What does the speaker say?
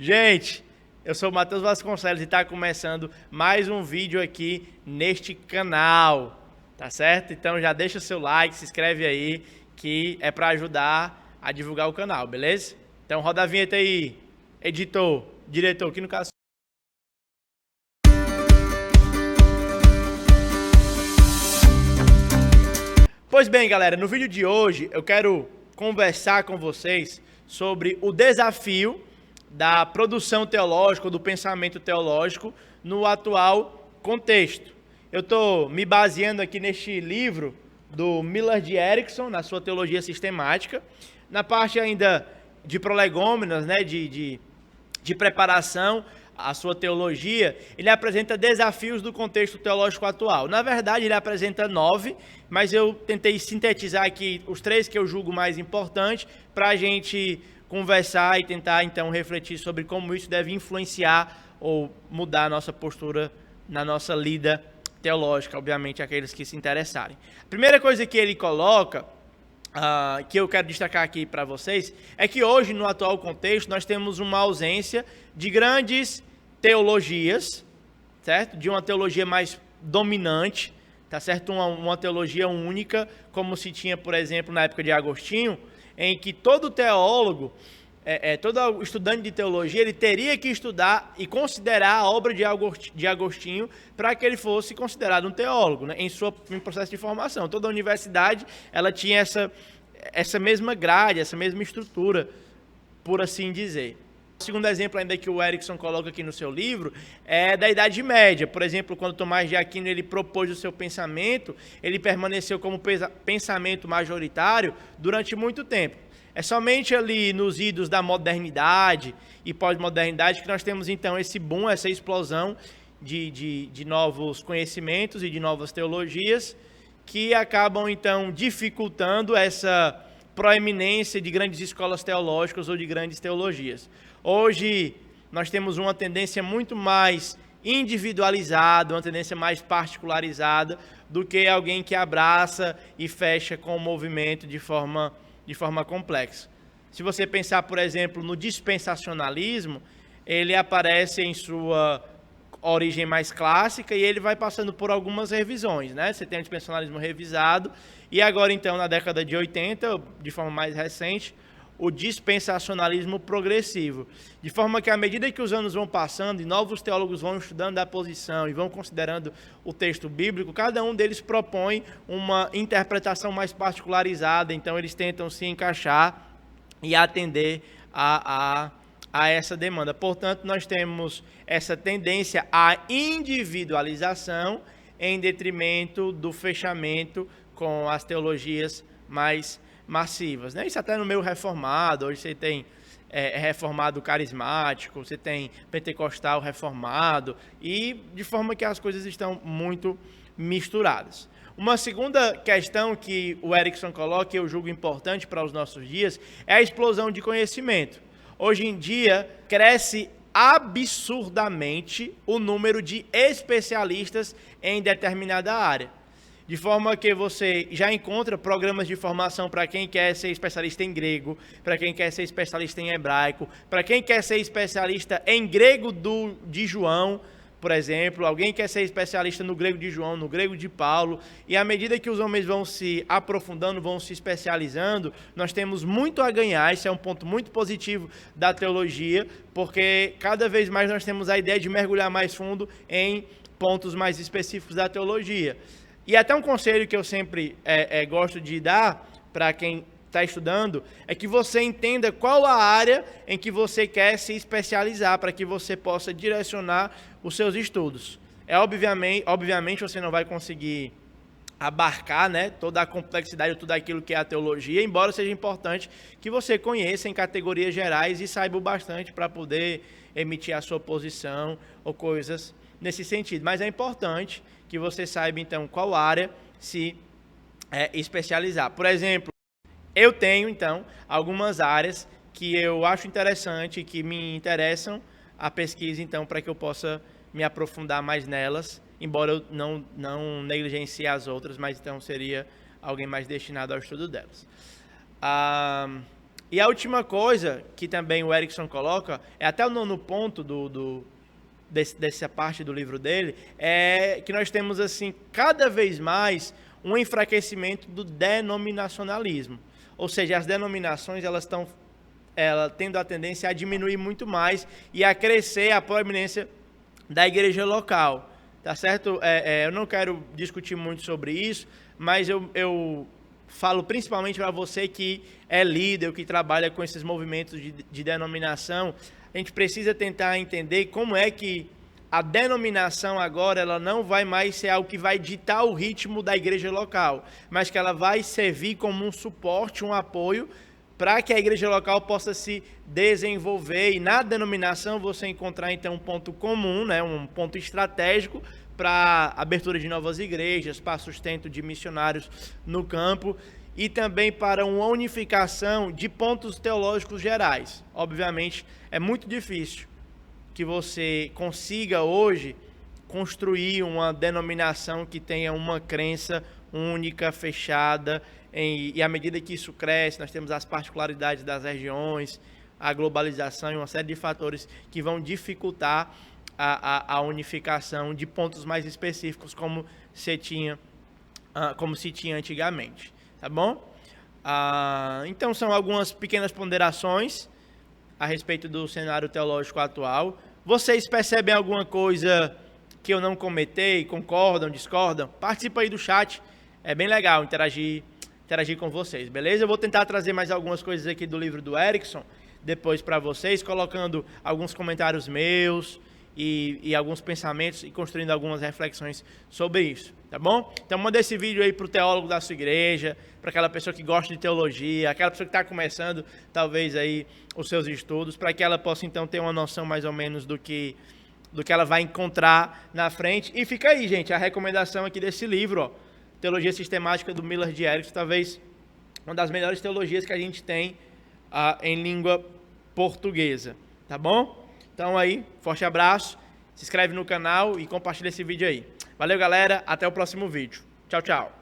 Gente, eu sou o Matheus Vasconcelos e está começando mais um vídeo aqui neste canal, tá certo? Então já deixa o seu like, se inscreve aí, que é para ajudar a divulgar o canal, beleza? Então roda a vinheta aí, editor, diretor, aqui no caso. Pois bem, galera, no vídeo de hoje eu quero conversar com vocês sobre o desafio da produção teológica, do pensamento teológico no atual contexto. Eu estou me baseando aqui neste livro do Millard Erickson, na sua teologia sistemática, na parte ainda de prolegômenas, né, de preparação à sua teologia. Ele apresenta desafios do contexto teológico atual. Na verdade, ele apresenta 9, mas eu tentei sintetizar aqui os 3 que eu julgo mais importantes para a gente conversar e tentar, então, refletir sobre como isso deve influenciar ou mudar a nossa postura na nossa lida teológica, obviamente, aqueles que se interessarem. A primeira coisa que ele coloca, que eu quero destacar aqui para vocês, é que hoje, no atual contexto, nós temos uma ausência de grandes teologias, certo? De uma teologia mais dominante, tá certo? Uma teologia única, como se tinha, por exemplo, na época de Agostinho, em que todo teólogo, todo estudante de teologia, ele teria que estudar e considerar a obra de Agostinho para que ele fosse considerado um teólogo, né, em processo de formação. Toda a universidade, ela tinha essa mesma grade, essa mesma estrutura, por assim dizer. O segundo exemplo ainda que o Erickson coloca aqui no seu livro é da Idade Média. Por exemplo, quando Tomás de Aquino ele propôs o seu pensamento, ele permaneceu como pensamento majoritário durante muito tempo. É somente ali nos idos da modernidade e pós-modernidade que nós temos então esse boom, essa explosão de novos conhecimentos e de novas teologias que acabam então dificultando essa proeminência de grandes escolas teológicas ou de grandes teologias. Hoje nós temos uma tendência muito mais individualizada, uma tendência mais particularizada do que alguém que abraça e fecha com o movimento de forma complexa. Se você pensar, por exemplo, no dispensacionalismo, ele aparece em sua origem mais clássica e ele vai passando por algumas revisões, né? Você tem o dispensacionalismo revisado e agora, então, na década de 80, de forma mais recente, o dispensacionalismo progressivo. De forma que, à medida que os anos vão passando e novos teólogos vão estudando a posição e vão considerando o texto bíblico, cada um deles propõe uma interpretação mais particularizada, então eles tentam se encaixar e atender a essa demanda. Portanto, nós temos essa tendência à individualização em detrimento do fechamento com as teologias mais massivas, né? Isso até no meio reformado. Hoje você tem reformado carismático, você tem pentecostal reformado, e de forma que as coisas estão muito misturadas. Uma segunda questão que o Erickson coloca, que eu julgo importante para os nossos dias, é a explosão de conhecimento. Hoje em dia, cresce absurdamente o número de especialistas em determinada área. De forma que você já encontra programas de formação para quem quer ser especialista em grego, para quem quer ser especialista em hebraico, para quem quer ser especialista em grego de João, por exemplo, alguém quer ser especialista no grego de João, no grego de Paulo, e à medida que os homens vão se aprofundando, vão se especializando, nós temos muito a ganhar. Esse é um ponto muito positivo da teologia, porque cada vez mais nós temos a ideia de mergulhar mais fundo em pontos mais específicos da teologia. E até um conselho que eu sempre gosto de dar para quem está estudando é que você entenda qual a área em que você quer se especializar para que você possa direcionar os seus estudos. Obviamente você não vai conseguir abarcar, né, toda a complexidade, tudo aquilo que é a teologia, embora seja importante que você conheça em categorias gerais e saiba o bastante para poder emitir a sua posição ou coisas nesse sentido. Mas é importante que você saiba, então, qual área se especializar. Por exemplo, eu tenho, então, algumas áreas que eu acho interessante, que me interessam a pesquisa, então, para que eu possa me aprofundar mais nelas, embora eu não negligencie as outras, mas então seria alguém mais destinado ao estudo delas. E a última coisa que também o Erickson coloca, é até o nono ponto dessa parte do livro dele, é que nós temos assim cada vez mais um enfraquecimento do denominacionalismo. Ou seja, as denominações elas estão tendo a tendência a diminuir muito mais e a crescer a proeminência da igreja local. Tá certo? Eu não quero discutir muito sobre isso, mas eu falo principalmente para você que é líder, que trabalha com esses movimentos de denominação. A gente precisa tentar entender como é que a denominação agora ela não vai mais ser algo que vai ditar o ritmo da igreja local, mas que ela vai servir como um suporte, um apoio para que a igreja local possa se desenvolver. E na denominação você encontrar então um ponto comum, né, um ponto estratégico para abertura de novas igrejas, para sustento de missionários no campo e também para uma unificação de pontos teológicos gerais. Obviamente é muito difícil que você consiga hoje construir uma denominação que tenha uma crença única, fechada, e à medida que isso cresce, nós temos as particularidades das regiões, a globalização e uma série de fatores que vão dificultar a unificação de pontos mais específicos como se tinha antigamente, tá bom? Então são algumas pequenas ponderações a respeito do cenário teológico atual. Vocês percebem alguma coisa que eu não comentei? Concordam, discordam? Participa aí do chat, é bem legal interagir com vocês, beleza? Eu vou tentar trazer mais algumas coisas aqui do livro do Erickson depois para vocês, colocando alguns comentários meus e alguns pensamentos e construindo algumas reflexões sobre isso, tá bom? Então manda esse vídeo aí para o teólogo da sua igreja, para aquela pessoa que gosta de teologia, aquela pessoa que está começando talvez aí os seus estudos, para que ela possa então ter uma noção mais ou menos do que ela vai encontrar na frente. E fica aí, gente, a recomendação aqui desse livro, ó, Teologia Sistemática do Millard Erickson, talvez uma das melhores teologias que a gente tem em língua portuguesa, tá bom? Então aí, forte abraço, se inscreve no canal e compartilha esse vídeo aí. Valeu, galera, até o próximo vídeo. Tchau, tchau.